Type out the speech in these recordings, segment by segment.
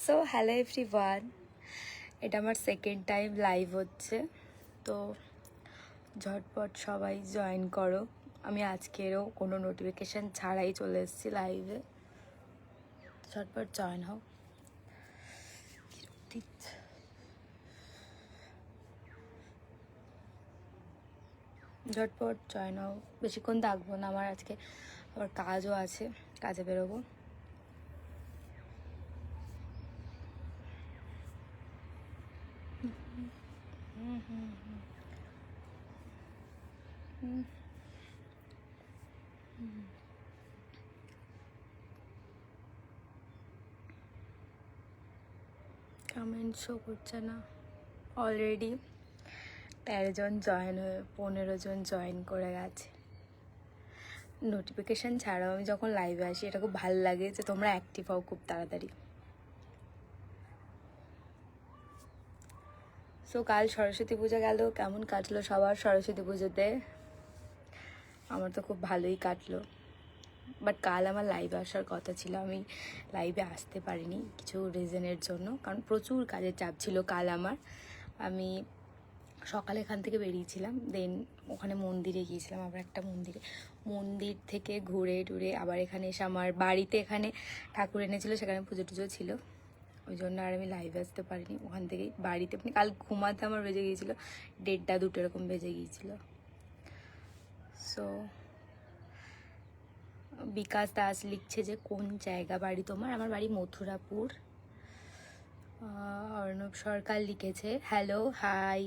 So hello everyone, এটা আমার second time live হচ্ছে, তো ঝটপট সবাই জয়েন করো। আমি আজকেরও কোনো নোটিফিকেশান ছাড়াই চলে এসেছি লাইভে, ঝটপট জয়েন হও। ঝটপট জয়েন হও, বেশিক্ষণ থাকবো না, আমার আজকে আবার কাজও আছে, কাজে বেরোবো। কমেন্ট শো করছে না। অলরেডি 13 জন জয়েন হয়ে 15 জন জয়েন করে গেছে। নোটিফিকেশান ছাড়াও আমি যখন লাইভে আসি এটা খুব ভালো লাগে যে তোমরা অ্যাক্টিভ হও খুব তাড়াতাড়ি। সো কাল সরস্বতী পূজা গেল, কেমন কাটলো সবার সরস্বতী পুজোতে? আমার তো খুব ভালোই কাটলো, বাট কাল আমার লাইভে আসার কথা ছিল, আমি লাইভে আসতে পারিনি কিছু রিজনের জন্য, কারণ প্রচুর কাজের চাপ ছিল কাল আমার। আমি সকালে এখান থেকে বেরিয়েছিলাম, দেন ওখানে মন্দিরে গিয়েছিলাম, আবার একটা মন্দির থেকে ঘুরে টুরে আবার এখানে এসে আমার বাড়িতে এখানে ঠাকুর এনেছিল, সেখানে পুজো টুজো ছিল, ওই জন্য আর আমি লাইভে আসতে পারিনি। ওখান থেকেই বাড়িতে মানে কাল ঘুমাতে আমার বেজে গিয়েছিলো 1:30 2 এরকম বেজে গিয়েছিলো। সো বিকাশ দাস লিখছে যে কোন জায়গা বাড়ি তোমার? আমার বাড়ি মথুরাপুর। অর্ণব সরকার লিখেছে হ্যালো হাই।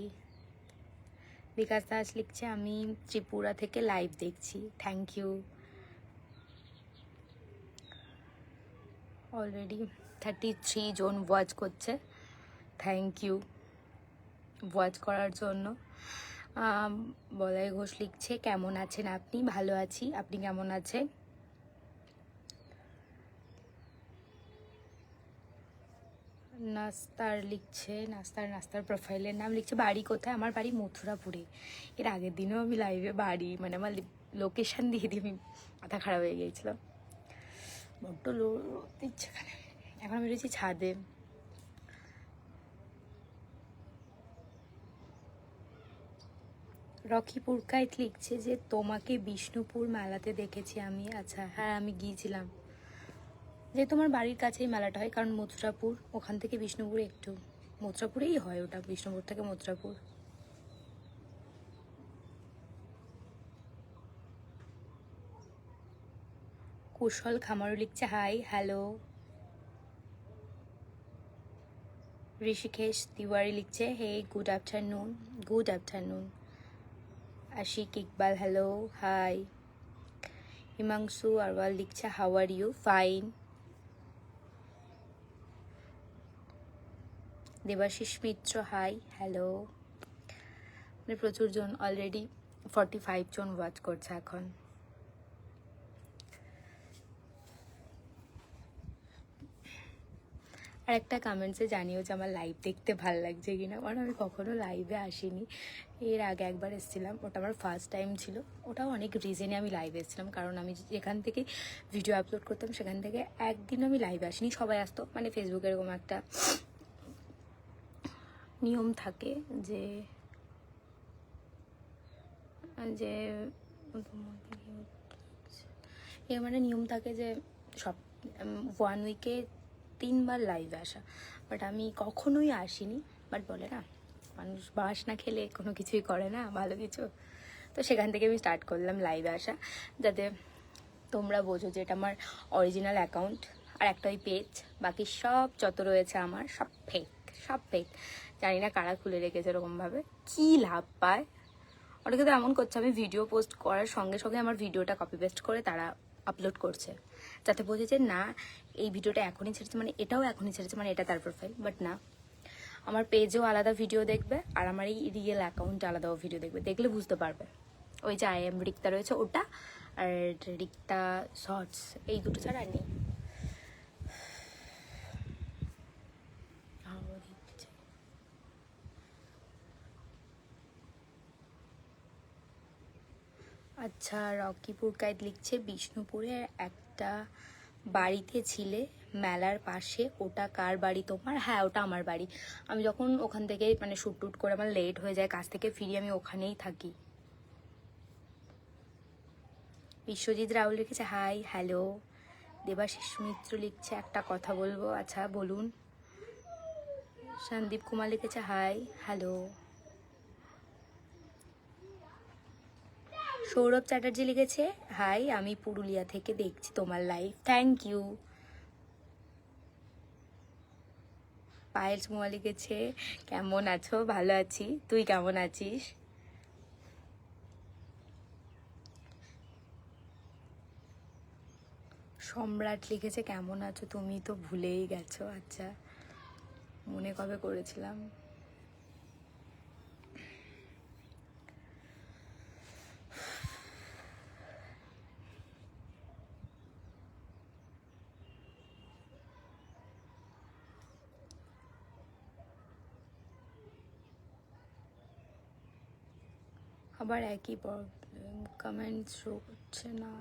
বিকাশ দাস লিখছে আমি ত্রিপুরা থেকে লাইভ দেখছি, থ্যাংক ইউ। অলরেডি 33 জন ওয়াচ করছে, থ্যাংক ইউ ওয়াচ করার জন্য। বলাই ঘোষ লিখছে কেমন আছেন আপনি? ভালো আছি, আপনি কেমন আছেন? নাস্তার লিখছে নাস্তার প্রোফাইলের নাম লিখছে বাড়ি কোথায়? আমার বাড়ি মথুরাপুরে। এর আগের দিনও আমি লাইভে বাড়ি মানে আমার লোকেশান দিয়ে দিয়ে আমি মাথা খারাপ হয়ে গিয়েছিলাম, বড্ড লো দিচ্ছে এখানে। এখন আমি রয়েছি ছাদে। রকি পুরকাইত লিখছে যে তোমাকে বিষ্ণুপুর মেলাতে দেখেছি আমি। আচ্ছা হ্যাঁ, আমি গিয়েছিলাম, যে তোমার বাড়ির কাছেই মেলাটা হয়, কারণ মথুরাপুর ওখান থেকে বিষ্ণুপুর একটু, মথুরাপুরেই হয় ওটা, বিষ্ণুপুর থেকে মথুরাপুর। কুশল খামারও লিখছে হাই হ্যালো। ঋষিকেশ তিওয়ারি লিখছে hey good afternoon. Ashiq Iqbal hello hi. Himanshu Arwal লিখছে how are you? Fine. Debashis Mitra hi hello. মানে প্রচুর জন, অলরেডি 45 জন ওয়াচ করছে এখন। আর একটা কমেন্টসে জানিও যে আমার লাইভ দেখতে ভালো লাগছে কিনা, কারণ আমি কখনো লাইভে আসিনি। এর আগে একবার এসেছিলাম, ওটা আমার ফার্স্ট টাইম ছিল, ওটাও অনেক রিজনে আমি লাইভে এসেছিলাম, কারণ আমি যেখান থেকে ভিডিও আপলোড করতাম সেখান থেকে একদিন আমি লাইভে আসিনি, সবাই আসতো, মানে ফেসবুকে এরকম একটা নিয়ম থাকে যে যে মানে নিয়ম থাকে যে সব 1 উইকে 3 বার লাইভে আসা, বাট আমি কখনোই আসিনি। বাট বলে না, মানুষ বাস না খেলে কোনো কিছুই করে না ভালো কিছু, তো সেখান থেকে আমি স্টার্ট করলাম লাইভে আসা, যাতে তোমরা বোঝো যে এটা আমার অরিজিনাল অ্যাকাউন্ট আর একটাই পেজ, বাকি সব যত রয়েছে আমার সব ফেক। জানি না কারা খুলে রেখেছে এরকমভাবে, কী লাভ পায়? অনেকে তো এমন করছে, আমি ভিডিও পোস্ট করার সঙ্গে সঙ্গে আমার ভিডিওটা কপি পেস্ট করে তারা আপলোড করছে, যাতে বোঝে যে না এই ভিডিওটা এখনই ছেড়েছে, মানে এটাও এখনই ছেড়েছে, মানে এটা তার প্রোফাইল। বাট না, আমার পেজেও আলাদা ভিডিও দেখবে আর আমার এই রিয়েল অ্যাকাউন্টে আলাদাও ভিডিও দেখবে, দেখলে বুঝতে পারবে। ওই যে আই এম রিক্তা রয়েছে ওটা, আর রিক্তা শর্টস, এই দুটো ছাড়া আর নেই। আচ্ছা, রকিপুর কাইদ লিখছে বিষ্ণুপুরে একটা বাড়িতে ছিলে মেলার পাশে, ওটা কার বাড়ি তোমার? হ্যাঁ, ওটা আমার বাড়ি। আমি যখন ওখান থেকে মানে শ্যুট টুট করে আমার লেট হয়ে যায়, কাজ থেকে ফিরি, আমি ওখানেই থাকি। বিশ্বজিৎ রাহুল লিখেছে হাই হ্যালো। দেবাশিস মিত্র লিখছে একটা কথা বলবো। আচ্ছা বলুন। সন্দীপ কুমার লিখেছে হাই হ্যালো। সৌরভ চ্যাটার্জি লিখেছে হাই, আমি পুরুলিয়া থেকে দেখছি তোমার লাইভ, থ্যাংক ইউ। পায়েল মোয়া লিখেছে কেমন আছো? ভালো আছি, তুই কেমন আছিস? সম্রাট লিখেছে কেমন আছো? তুমি তো ভুলেই গেছো। আচ্ছা, মনে কবে করেছিলাম। আবার একই প্রবলেম, কমেন্ট শো করছে না।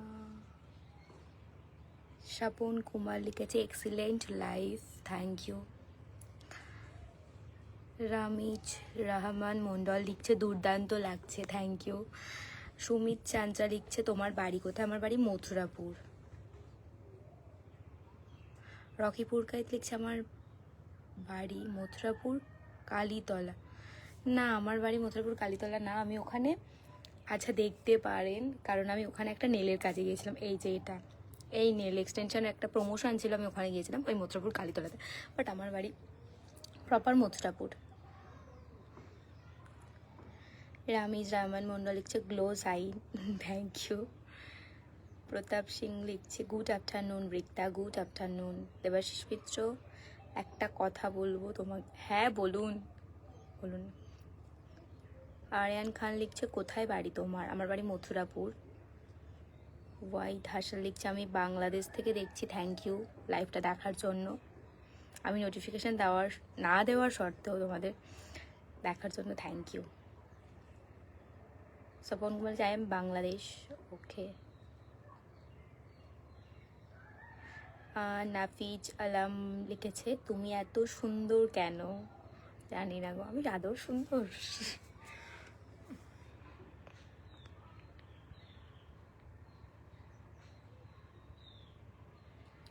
স্বপন কুমার লিখেছে excellent live, thank you. Ramiz Rahman Mondal লিখছে দুর্দান্ত লাগছে, থ্যাংক ইউ। সুমিত চাঞ্চা লিখছে তোমার বাড়ি কোথায়? আমার বাড়ি মথুরাপুর। রকিপুর কাইত লিখছে আমার বাড়ি মথুরাপুর কালীতলা। না, আমার বাড়ি মথুরাপুর কালীতলা না, আমি ওখানে, আচ্ছা দেখতে পারেন, কারণ আমি ওখানে একটা নেলের কাজে গিয়েছিলাম। এই যে এটা, এই নেল এক্সটেনশনের একটা প্রমোশন ছিল, আমি ওখানে গিয়েছিলাম ওই মথুরাপুর কালীতলাতে। বাট আমার বাড়ি প্রপার মথুরাপুর। রামিজ রহমান মন্ডল লিখছে glow sign, thank you. Pratap Singh লিখছে good afternoon Rikta, good afternoon. Debashis Mitra একটা কথা বলবো তোমাকে। হ্যাঁ বলুন বলুন। আরিয়ান খান লিখছে কোথায় বাড়ি তোমার? আমার বাড়ি মথুরাপুর। হোয়াইট হাসান লিখছে আমি বাংলাদেশ থেকে দেখছি, থ্যাংক ইউ লাইভটা দেখার জন্য। আমি নোটিফিকেশান না দেওয়ার সত্ত্বেও তোমাদের দেখার জন্য thank you. Swapan Kumar I am Bangladesh, okay. Nafiz Alam লিখেছে তুমি এত সুন্দর কেন? জানি না গো, আমি আদৌ সুন্দর?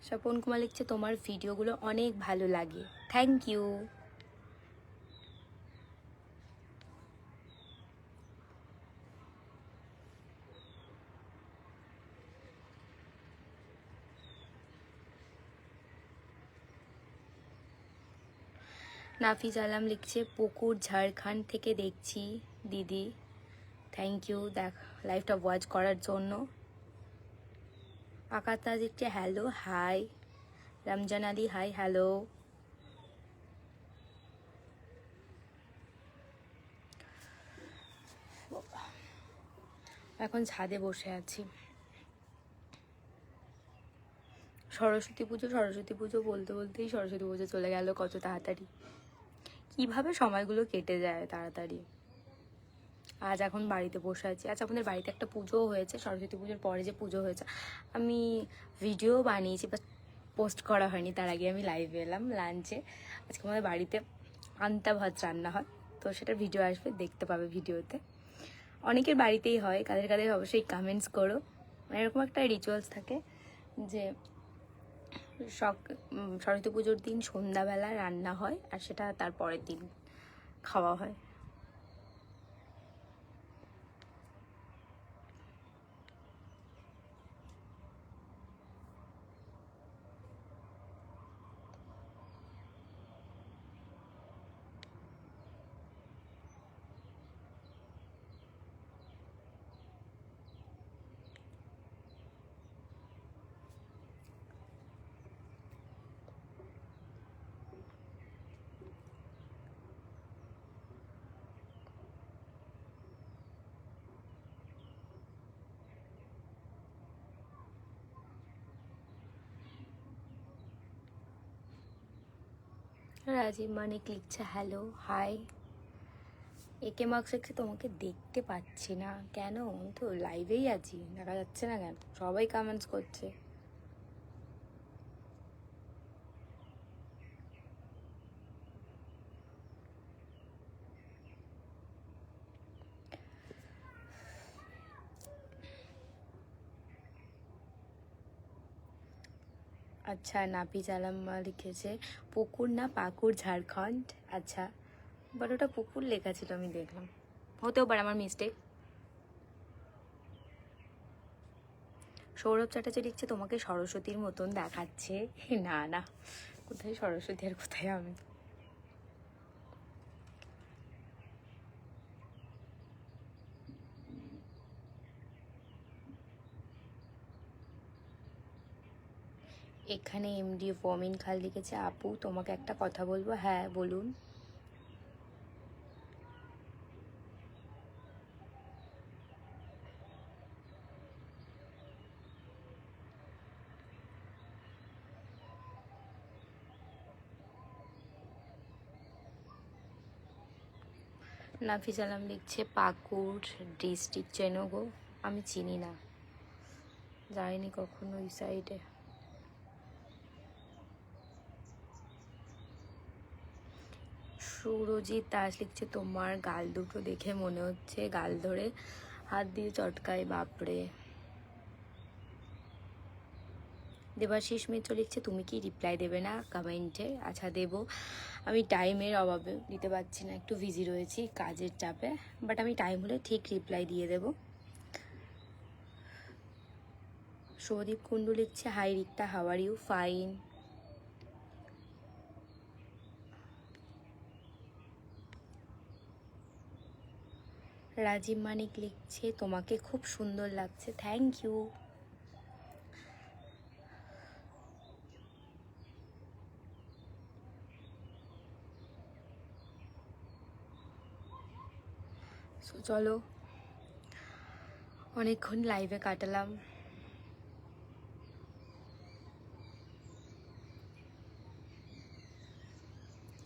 স্বপন কুমার লিখছে তোমার ভিডিওগুলো অনেক ভালো লাগে, থ্যাংক ইউ। নাফিজ আলম লিখছে পুকুর ঝাড়খণ্ড থেকে দেখছি দিদি, থ্যাংক ইউ লাইভটা ওয়াচ করার জন্য। আকাতা লিখছে hello hi. Ramzan Ali hi hello. এখন ছাদে বসে আছি। সরস্বতী পুজো বলতে বলতেই সরস্বতী পুজো চলে গেল কত তাড়াতাড়ি। কিভাবে সময়গুলো কেটে যায় তাড়াতাড়ি। আজ এখন বাড়িতে বসে আছি। আজ আপনাদের বাড়িতে একটা পুজোও হয়েছে, সরস্বতী পুজোর পরে যে পুজো হয়েছে, আমি ভিডিও বানিয়েছি বাট পোস্ট করা হয়নি। তার আগে আমি লাইভে এলাম লাঞ্চে। আজকে আমাদের বাড়িতে পান্তা ভাত রান্না হয়, তো সেটার ভিডিও আসবে, দেখতে পাবে ভিডিওতে। অনেকের বাড়িতেই হয়, কাদের কাদের অবশ্যই কমেন্টস করো। এরকম একটা রিচুয়ালস থাকে যে সরস্বতী পুজোর দিন সন্ধ্যাবেলা রান্না হয় আর সেটা তার পরের দিন খাওয়া হয়। রাজীব মানিক লিখছে হ্যালো হাই। একে মার্কস লিখছে তোমাকে দেখতে পাচ্ছি না কেন? আমি তো লাইভেই আছি, দেখা যাচ্ছে না কেন? সবাই কমেন্টস করছে। আচ্ছা, নাপি চালাম্মা লিখেছে পুকুর না পাকুড়, ঝাড়খণ্ড। আচ্ছা, বাট ওটা পুকুর লেখা ছিল, আমি দেখলাম, হতেও পারে আমার মিস্টেক। সৌরভ চ্যাটার্জি লিখছে তোমাকে সরস্বতীর মতন দেখাচ্ছে। না না, কোথায় সরস্বতী আর কোথায় আমি। এখানে এমডি ফমিন খাল লিখেছে আপু তোমাকে একটা কথা বলবো। হ্যাঁ বলুন। নাফিস আলম লিখছে পাকুড় ডিস্ট্রিক্ট, চেনো গো? আমি চিনি না, যাইনি কখনো ওই সাইডে। সুরজিৎ দাস লিখছে তোমার গাল দুটো দেখে মনে হচ্ছে গাল ধরে হাত দিয়ে চটকায়, বাপরে। দেবাশিস মিত্র লিখছে তুমি কি রিপ্লাই দেবে না কমেন্টে? আচ্ছা দেবো, আমি টাইমের অভাবে দিতে পারছি না, একটু বিজি রয়েছি কাজের চাপে, বাট আমি টাইম হলে ঠিক রিপ্লাই দিয়ে দেব। সৌদীপ কুণ্ডু লিখছে hi Rikta, how are you? Fine. Rajib Manik লিখছে তোমাকে খুব সুন্দর লাগছে, থ্যাংক ইউ। সো চলো, অনেকক্ষণ লাইভে কাটালাম।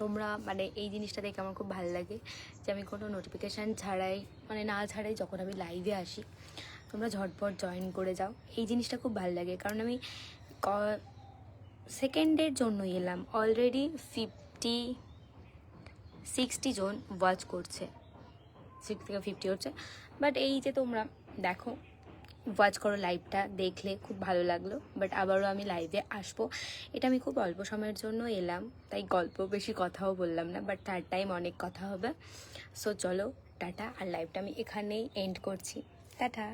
তোমরা মানে এই জিনিসটা দেখে আমার খুব ভালো লাগে যে আমি কোনো নোটিফিকেশান ছাড়াই, মানে না ছাড়াই যখন আমি লাইভে আসি তোমরা ঝটপট জয়েন করে যাও। এই জিনিসটা খুব ভালো লাগে, কারণ আমি সেকেন্ডের জন্যই এলাম, অলরেডি 60 জন ওয়াচ করছে, 60 থেকে 50 হচ্ছে। বাট এই যে তোমরা দেখো, ওয়াচ করো, লাইভটা দেখলে খুব ভালো লাগলো। বাট আবারও আমি লাইভে আসবো, এটা আমি খুব অল্প সময়ের জন্য এলাম, তাই গল্প বেশি কথাও বললাম না, বাট থার্ড টাইম অনেক কথা হবে। সো চলো টাটা, আর লাইভটা আমি এখানেই এন্ড করছি, টাটা।